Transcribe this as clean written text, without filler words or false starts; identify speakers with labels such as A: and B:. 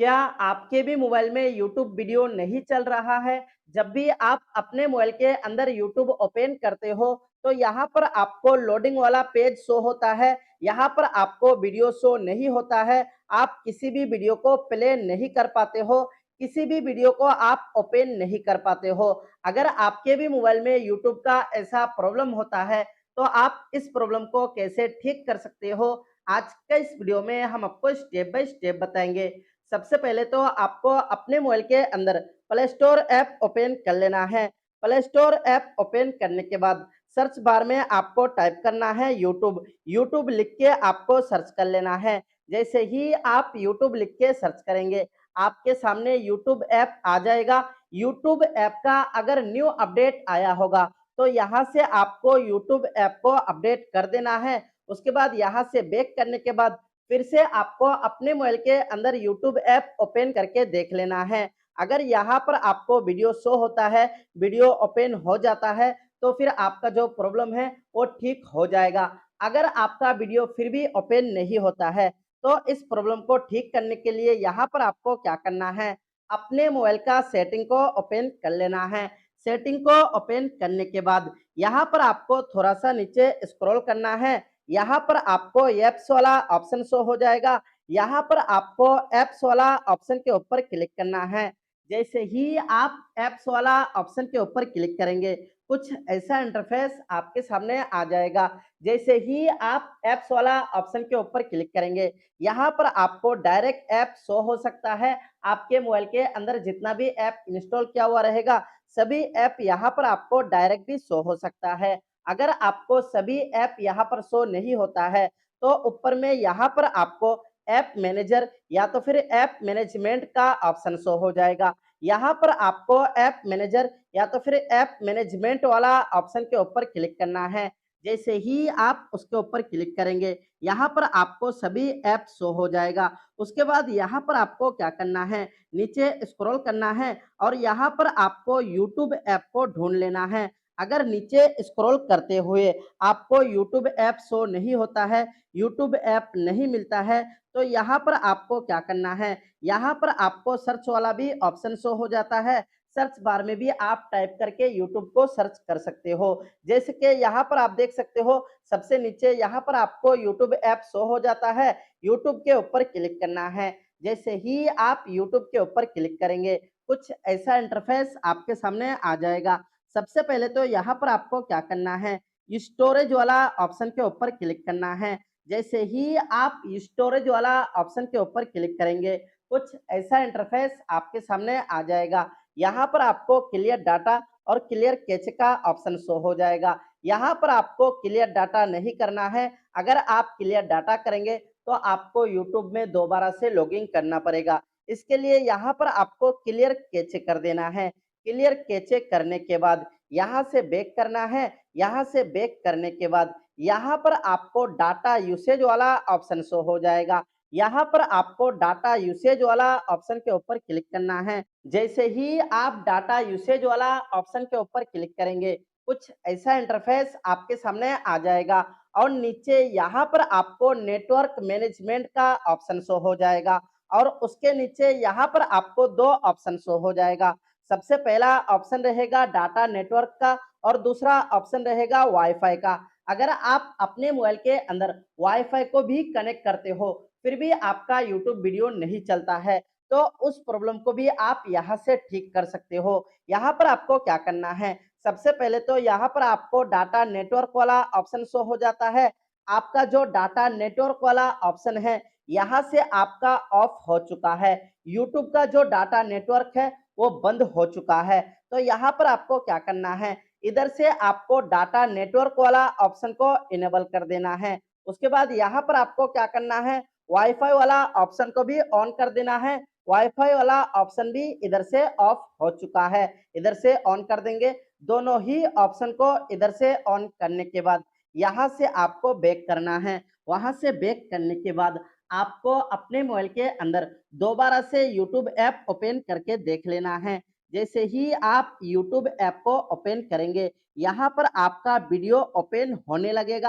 A: क्या आपके भी मोबाइल में यूट्यूब वीडियो नहीं चल रहा है? जब भी आप अपने मोबाइल के अंदर यूट्यूब ओपन करते हो, तो यहाँ पर आपको लोडिंग वाला पेज शो होता है। यहाँ पर आपको वीडियो शो नहीं होता है। आप किसी भी वीडियो को प्ले नहीं कर पाते हो, किसी भी वीडियो को आप ओपन नहीं कर पाते हो। अगर आपके भी मोबाइल में यूट्यूब का ऐसा प्रॉब्लम होता है, तो आप इस प्रॉब्लम को कैसे ठीक कर सकते हो? आज के इस वीडियो में हम आपको स्टेप बाय स्टेप बताएँगे। सबसे पहले तो आपको अपने मोबाइल के अंदर प्ले स्टोर ऐप ओपन कर लेना है। प्ले स्टोर ऐप ओपन करने के बाद सर्च बार में आपको टाइप करना है यूट्यूब। यूट्यूब लिख के आपको सर्च कर लेना है। जैसे ही आप यूट्यूब लिख के सर्च करेंगे, आपके सामने यूट्यूब ऐप आ जाएगा। यूट्यूब ऐप का अगर न्यू अपडेट आया होगा, तो यहाँ से आपको यूट्यूब ऐप को अपडेट कर देना है। उसके बाद यहाँ से बैक करने के बाद फिर से आपको अपने मोबाइल के अंदर यूट्यूब ऐप ओपन करके देख लेना है। अगर यहाँ पर आपको वीडियो शो होता है, वीडियो ओपन हो जाता है, तो फिर आपका जो प्रॉब्लम है वो ठीक हो जाएगा। अगर आपका वीडियो फिर भी ओपन नहीं होता है, तो इस प्रॉब्लम को ठीक करने के लिए यहाँ पर आपको क्या करना है, अपने मोबाइल का सेटिंग को ओपन कर लेना है। सेटिंग को ओपन करने के बाद यहाँ पर आपको थोड़ा सा नीचे स्क्रॉल करना है। यहाँ पर आपको ऐप्स वाला ऑप्शन शो हो जाएगा। यहाँ पर आपको ऐप्स वाला ऑप्शन के ऊपर क्लिक करना है। जैसे ही आप ऐप्स वाला ऑप्शन के ऊपर क्लिक करेंगे, कुछ ऐसा इंटरफेस आपके सामने आ जाएगा। जैसे ही आप ऐप्स वाला ऑप्शन के ऊपर क्लिक करेंगे, यहाँ पर आपको डायरेक्ट ऐप शो हो सकता है। आपके मोबाइल के अंदर जितना भी ऐप इंस्टॉल किया हुआ रहेगा, सभी ऐप यहाँ पर आपको डायरेक्ट भी शो हो सकता है। अगर आपको सभी ऐप यहाँ पर शो नहीं होता है, तो ऊपर में यहाँ पर आपको ऐप मैनेजर या तो फिर ऐप मैनेजमेंट का ऑप्शन शो हो जाएगा। यहाँ पर आपको ऐप मैनेजर या तो फिर ऐप मैनेजमेंट वाला ऑप्शन के ऊपर क्लिक करना है। जैसे ही आप उसके ऊपर क्लिक करेंगे, यहाँ पर आपको सभी ऐप शो हो जाएगा। उसके बाद यहाँ पर आपको क्या करना है, नीचे स्क्रॉल करना है और यहाँ पर आपको यूट्यूब ऐप को ढूंढ लेना है। अगर नीचे स्क्रॉल करते हुए आपको यूट्यूब ऐप शो नहीं होता है, यूट्यूब ऐप नहीं मिलता है, तो यहाँ पर आपको क्या करना है, यहाँ पर आपको सर्च वाला भी ऑप्शन शो हो जाता है। सर्च बार में भी आप टाइप करके यूट्यूब को सर्च कर सकते हो। जैसे कि यहाँ पर आप देख सकते हो, सबसे नीचे यहाँ पर आपको यूट्यूब ऐप शो हो जाता है। यूट्यूब के ऊपर क्लिक करना है। जैसे ही आप यूट्यूब के ऊपर क्लिक करेंगे, कुछ ऐसा इंटरफेस आपके सामने आ जाएगा। सबसे पहले तो यहाँ पर आपको क्या करना है, स्टोरेज वाला ऑप्शन के ऊपर क्लिक करना है। जैसे ही आप स्टोरेज वाला ऑप्शन के ऊपर क्लिक करेंगे, कुछ ऐसा इंटरफेस आपके सामने आ जाएगा। यहाँ पर आपको क्लियर डाटा और क्लियर कैचे का ऑप्शन शो हो जाएगा। यहाँ पर आपको क्लियर डाटा नहीं करना है। अगर आप क्लियर डाटा करेंगे, तो आपको यूट्यूब में दोबारा से लॉगिन करना पड़ेगा। इसके लिए यहाँ पर आपको क्लियर कैचे कर देना है। क्लियर कैचे करने के बाद यहाँ से बैक करना है। यहाँ से बैक करने के बाद यहाँ पर आपको डाटा यूसेज वाला ऑप्शन शो हो जाएगा। यहाँ पर आपको डाटा यूसेज वाला ऑप्शन के ऊपर क्लिक करना है। जैसे ही आप डाटा यूसेज वाला ऑप्शन के ऊपर क्लिक करेंगे, कुछ ऐसा इंटरफेस आपके सामने आ जाएगा और नीचे यहाँ पर आपको नेटवर्क मैनेजमेंट का ऑप्शन शो हो जाएगा और उसके नीचे यहाँ पर आपको दो ऑप्शन शो हो जाएगा। सबसे पहला ऑप्शन रहेगा डाटा नेटवर्क का और दूसरा ऑप्शन रहेगा वाईफाई का। अगर आप अपने मोबाइल के अंदर वाईफाई को भी कनेक्ट करते हो, फिर भी आपका यूट्यूब वीडियो नहीं चलता है, तो उस प्रॉब्लम को भी आप यहाँ से ठीक कर सकते हो। यहाँ पर आपको क्या करना है, सबसे पहले तो यहाँ पर आपको डाटा नेटवर्क वाला ऑप्शन शो हो जाता है। आपका जो डाटा नेटवर्क वाला ऑप्शन है, यहाँ से आपका ऑफ हो चुका है। यूट्यूब का जो डाटा नेटवर्क है, वो बंद हो चुका है। तो यहाँ पर आपको क्या करना है, इधर से आपको डाटा नेटवर्क वाला ऑप्शन को इनेबल कर देना है। उसके बाद यहाँ पर आपको क्या करना है, वाईफाई वाला ऑप्शन को भी ऑन कर देना है। वाईफाई वाला ऑप्शन भी इधर से ऑफ हो चुका है, इधर से ऑन कर देंगे। दोनों ही ऑप्शन को इधर से ऑन करने के बाद यहाँ से आपको बैक करना है। वहां से बैक करने के बाद आपको अपने मोबाइल के अंदर दोबारा से यूट्यूब ऐप ओपन करके देख लेना है। जैसे ही आप यूट्यूब ऐप को ओपन करेंगे, यहाँ पर आपका वीडियो ओपन होने लगेगा।